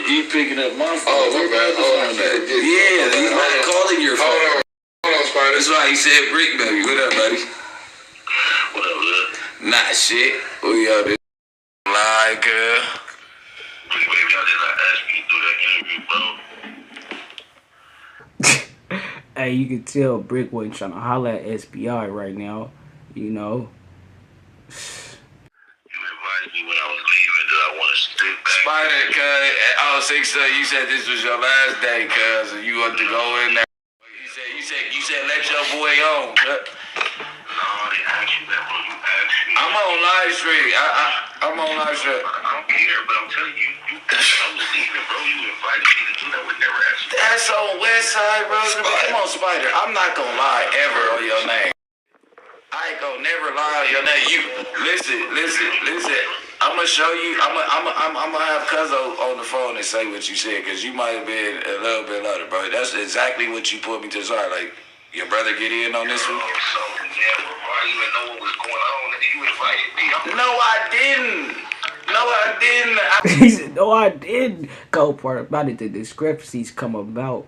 You picking up my phone. Oh, my bad. Yeah, he's not calling your phone. Hold on, Spider. That's why he said Bricc Baby. What up, buddy? What up, man? Nah, shit. We out there. Like, Bricc Baby, I did not ask you to do that interview, bro. Hey, you can tell Bricc wasn't trying to holler at SBI right now, you know. You invited me when I was leaving. Did I want to stick back? Spider, cuz, you said this was your last day, cuz, and you want to go in there. You said let your boy on, cuz. No, I didn't ask you that, bro. You asked me. I'm on live stream. I'm on live stream. I don't care, but I'm telling you, I was leaving, bro. You invited me to do that. Would never ask you. That's on West Side, bro. Come on, Spider. I'm not gonna lie ever on your name. I ain't gonna never lie on your name. You listen. I'm gonna show you. I'm gonna have Cuzzo on the phone and say what you said, cause you might have been a little bit louder, bro. That's exactly what you put me to the side. Like, your brother get in on this one. So, yeah, before I even know what was going on, nigga, you invited me. No, I didn't. He said, no, I didn't. Cold part about it, the discrepancies come about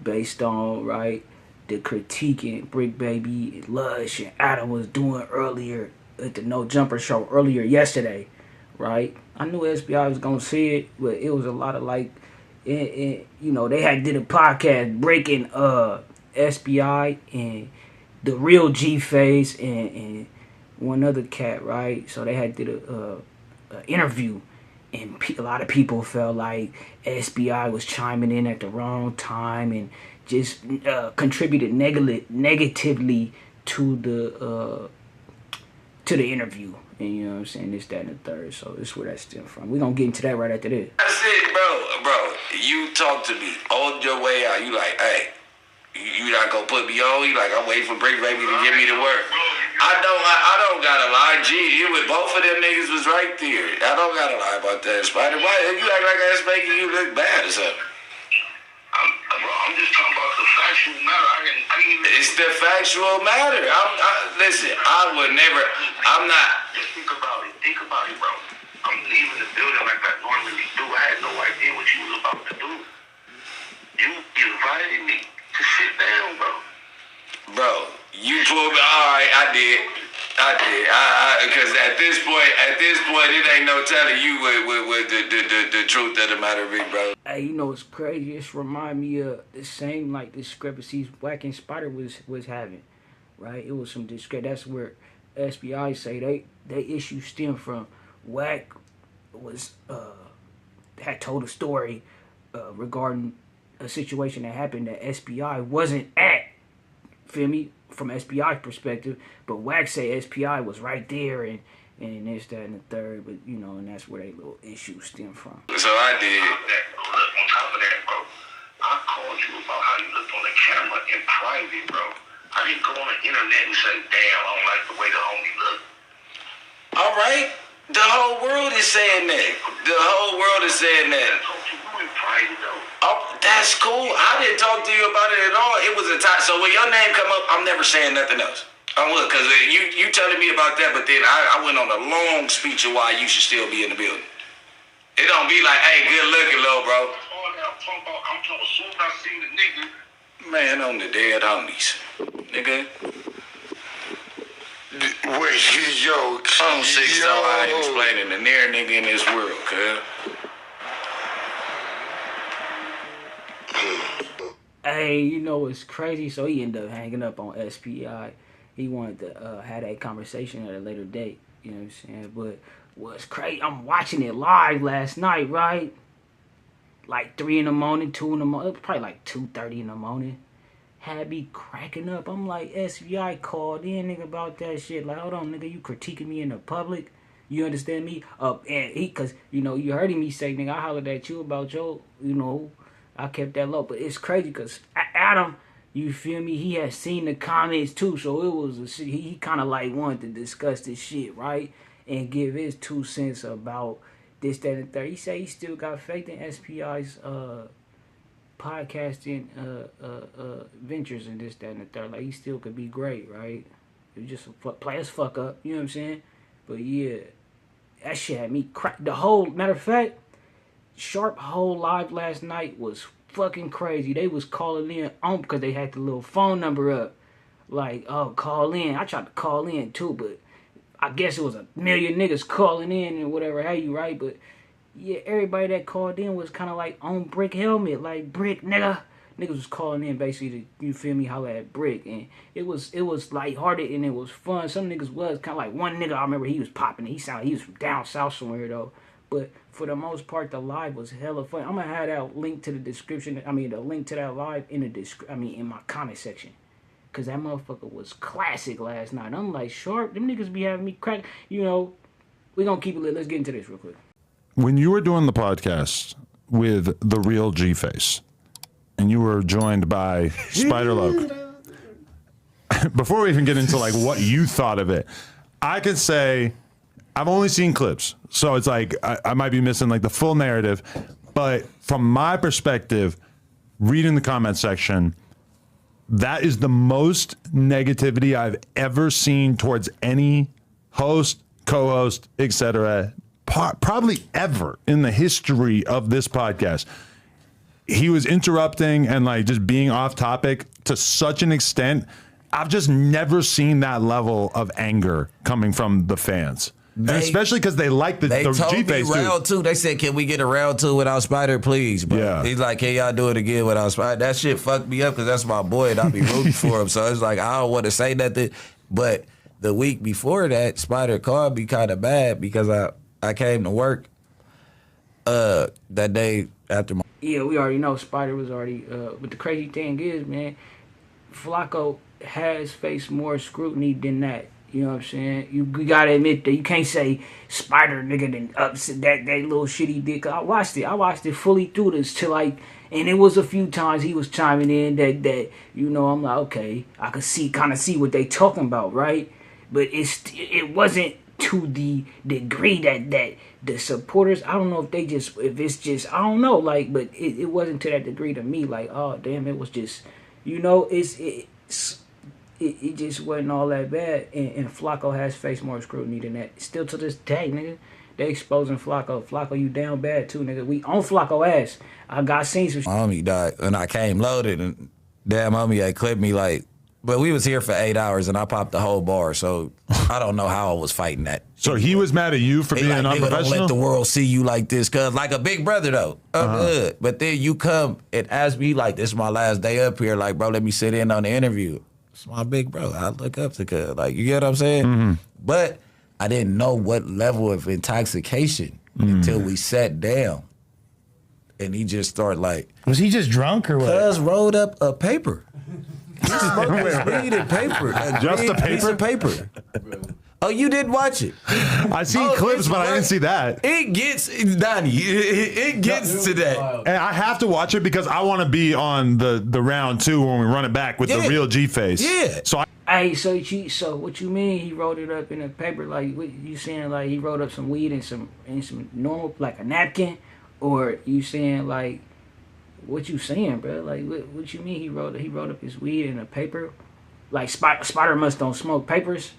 based on, right, the critiquing Bricc Baby and Lush and Adam was doing earlier at the No Jumper show earlier yesterday, right? I knew SBI was going to see it, but it was a lot of like, you know, they had did a podcast breaking SBI and the real G-Face and one other cat, right? So they had did a interview, and a lot of people felt like SBI was chiming in at the wrong time and just contributed negatively to the interview. And you know what I'm saying, this, that, and the third. So this is where that stemmed from. We're gonna get into that right after this. That's it, bro. You talk to me on your way out. You like, hey, you not gonna put me on? You like, I'm waiting for Bricc Baby to give me the work. I don't gotta lie. Gee, you with both of them niggas was right there. I don't gotta lie about that, Spider. Why you act like that's making you look bad or something? I'm just talking about the factual matter. I didn't even... It's the factual matter. Listen, I would never. I'm not. Just think about it, bro. I'm leaving the building like I normally do. I had no idea what you was about to do. You invited me to sit down, bro. Bro, you pulled me. All right, I did. Because at this point, it ain't no telling you with the truth of the matter, big bro. Hey, you know, it's crazy. This remind me of the same like discrepancies W.I.G and Spider was having, right? It was some discrepancy. That's where SBI say they issue stem from. W.I.G was had told a story regarding a situation that happened that SBI wasn't at. Feel me? From SBI's perspective, but W.I.G say SPI was right there and this, that, and the third, but you know, and that's where they little issues stem from. So I did. On top of that, bro, I called you about how you looked on the camera in private, bro. I didn't go on the internet and say, damn, I don't like the way the homie looked. All right. The whole world is saying that. I told you in private, though. Oh, that's cool. I didn't talk to you about it at all. It was a time. So when your name come up, I'm never saying nothing else. Look, because you telling me about that, but then I went on a long speech of why you should still be in the building. It don't be like, hey, good looking, little bro. I'm talking about, as soon as I seen the nigga. Man, on the dead homies. Nigga. Wait, yo. I'm 6 so I ain't explaining the near nigga in this world, cuz. Hey, you know what's crazy? So he ended up hanging up on SPI. He wanted to have that conversation at a later date. You know what I'm saying? But what's crazy, I'm watching it live last night, right? Like 3 in the morning, 2 in the morning. It was probably like 2:30 in the morning. Had me cracking up. I'm like, SBI called in, nigga, about that shit. Like, hold on, nigga, you critiquing me in the public? You understand me? And he, cause, you know, you heard me say, nigga, I hollered at you about your, you know, I kept that low. But it's crazy because Adam, you feel me, he had seen the comments too. So it was a shit. He kind of like wanted to discuss this shit, right? And give his 2 cents about this, that, and the third. He said he still got faith in SPI's podcasting ventures and this, that, and the third. Like, he still could be great, right? It just play his fuck up, you know what I'm saying? But yeah, that shit had me crack. The whole, matter of fact, Sharp whole live last night was fucking crazy. They was calling in on because they had the little phone number up. Like, oh, call in. I tried to call in too, but I guess it was a million niggas calling in and whatever have you, right? But yeah, everybody that called in was kind of like on Bricc helmet, like Bricc nigga. Niggas was calling in basically to, you feel me, holla at Bricc, and it was lighthearted and it was fun. Some niggas was kind of like one nigga. I remember he was popping. He sounded he was from down south somewhere though. But for the most part, the live was hella fun. I'm gonna have that link to the description. I mean, the link to that live in the in my comment section. Cause that motherfucker was classic last night. I'm like, Sharp, them niggas be having me crack. You know, we gonna keep it lit. Let's get into this real quick. When you were doing the podcast with the real G-Face, and you were joined by Spider Loc, before we even get into like what you thought of it, I could say I've only seen clips, so it's like I might be missing like the full narrative. But from my perspective, reading the comment section, that is the most negativity I've ever seen towards any host, co-host, etc., probably ever in the history of this podcast. He was interrupting and like just being off topic to such an extent. I've just never seen that level of anger coming from the fans. And especially because they like the G-Face me round two. They said, "Can we get a round two without Spider, please?" Bro. Yeah. He's like, "Can y'all do it again without Spider?" That shit fucked me up because that's my boy and I be rooting for him. So it's like I don't want to say nothing. But the week before that, Spider called me kind of bad because I came to work that day after my. Yeah, we already know Spider was already. But the crazy thing is, man, Flacco has faced more scrutiny than that. You know what I'm saying? You gotta admit that you can't say Spider nigga didn't upset that little shit he did. Cause I watched it fully through this till like, and it was a few times he was chiming in that you know I'm like, okay, I could kind of see what they talking about, right? But it wasn't to the degree that the supporters, I don't know if it's just I don't know, like, but it wasn't to that degree to me. Like, oh damn, it was just, you know, it just wasn't all that bad, and Flacco has faced more scrutiny than that. Still to this day, nigga, they exposing Flacco. Flacco, you down bad too, nigga. We on Flacco ass. I got seen some. My homie died, and I came loaded, and damn homie had clipped me like. But we was here for 8 hours, and I popped the whole bar, so I don't know how I was fighting that. So he was mad at you for being like, unprofessional? Don't let the world see you like this, cuz like a big brother, though. Good. But then you come and ask me, like, this is my last day up here. Like, bro, let me sit in on the interview. It's my big bro. I look up to cuz. Like, you get what I'm saying? Mm-hmm. But I didn't know what level of intoxication until we sat down. And he just started like... Was he just drunk or what? Cuz rolled up a paper. He smoked his weed and paper. Just a piece of paper. Oh, you didn't watch it? I seen clips, but I didn't see that. It gets, Donnie, it gets to that. And I have to watch it because I want to be on the round two when we run it back with the real G-Face. Yeah. So Hey, so what you mean he wrote it up in a paper? Like, what you saying, like he wrote up some weed in some normal, like a napkin? Or you saying like, what you saying, bro? Like, what you mean he wrote up his weed in a paper? Like Spider must don't smoke papers?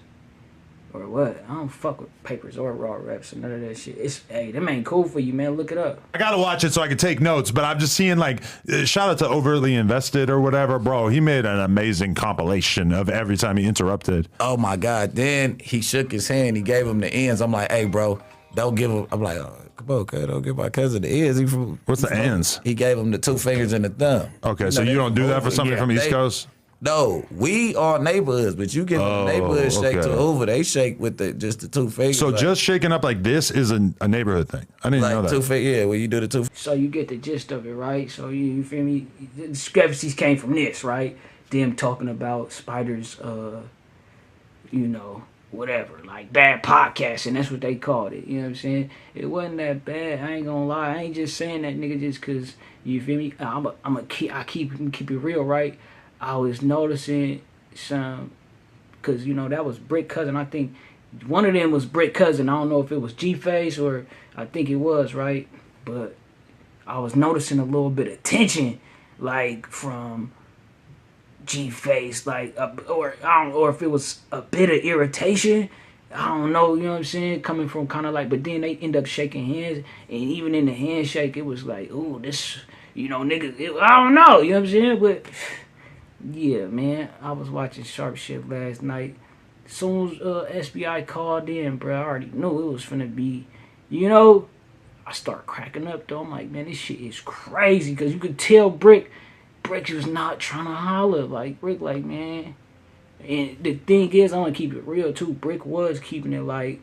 Or what? I don't fuck with papers or raw reps and none of that shit. Hey, them ain't cool for you, man. Look it up. I gotta watch it so I can take notes, but I'm just seeing like, shout out to Overly Invested or whatever, bro. He made an amazing compilation of every time he interrupted. Oh my God. Then he shook his hand, he gave him the ends. I'm like, hey, bro, don't give him. I'm like, oh, come on, cuz, don't give my cousin the ends. What's the ends? He gave him the 2 fingers and the thumb. Okay, so you don't do that for somebody from East Coast? No, we are neighborhoods, but you get the neighborhood shake to Hoover, they shake with just the 2 fingers. So like, just shaking up like this is a neighborhood thing. I didn't know that. 2 fingers, yeah, when you do the 2. So you get the gist of it, right? So you feel me? The discrepancies came from this, right? Them talking about Spider's, you know, whatever, like bad podcasting. That's what they called it. You know what I'm saying? It wasn't that bad. I ain't gonna lie. I ain't just saying that, nigga, just cause you feel me. I keep it real, right? I was noticing some, cause you know that was Bricc cousin. I think one of them was Bricc cousin. I don't know if it was G-Face or I think it was, right? But I was noticing a little bit of tension, like from G-Face, like or I don't know, or if it was a bit of irritation. I don't know, you know what I'm saying? Coming from kind of like, but then they end up shaking hands, and even in the handshake, it was like, ooh, this, you know, nigga, I don't know, you know what I'm saying? But yeah, man, I was watching Sharp Shift last night. As soon as SBI called in, bro, I already knew it was finna be, you know. I start cracking up though. I'm like, man, this shit is crazy, because you could tell Bricc was not trying to holler. Like Bricc, like, man. And the thing is, I want to keep it real too. Bricc was keeping it like,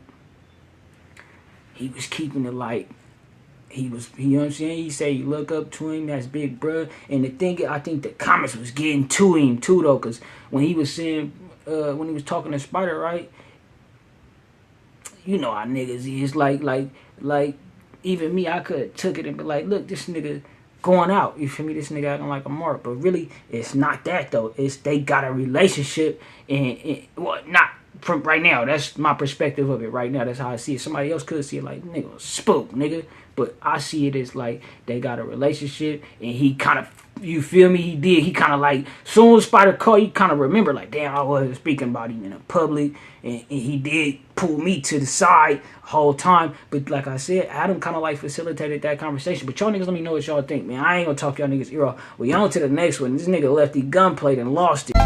he was keeping it like, he was, you know what I'm saying? He say you look up to him, that's big bro. And the thing, I think the comments was getting to him too though, because when he was saying, when he was talking to Spider, right? You know how niggas is, like even me, I could have took it and be like, look, this nigga going out, you feel me? This nigga acting like a mark, but really, it's not that though. It's they got a relationship, and well, not from right now. That's my perspective of it right now. That's how I see it. Somebody else could see it like, nigga, spook, nigga. But I see it as like they got a relationship, and he kind of, you feel me? He kind of like, soon as Spider called, he kind of remember like, damn, I wasn't speaking about him in the public, and he did pull me to the side the whole time. But like I said, Adam kind of like facilitated that conversation. But y'all niggas, let me know what y'all think, man. I ain't gonna talk y'all niggas ear off. Well, y'all on to the next one. This nigga left the gunplate and lost it.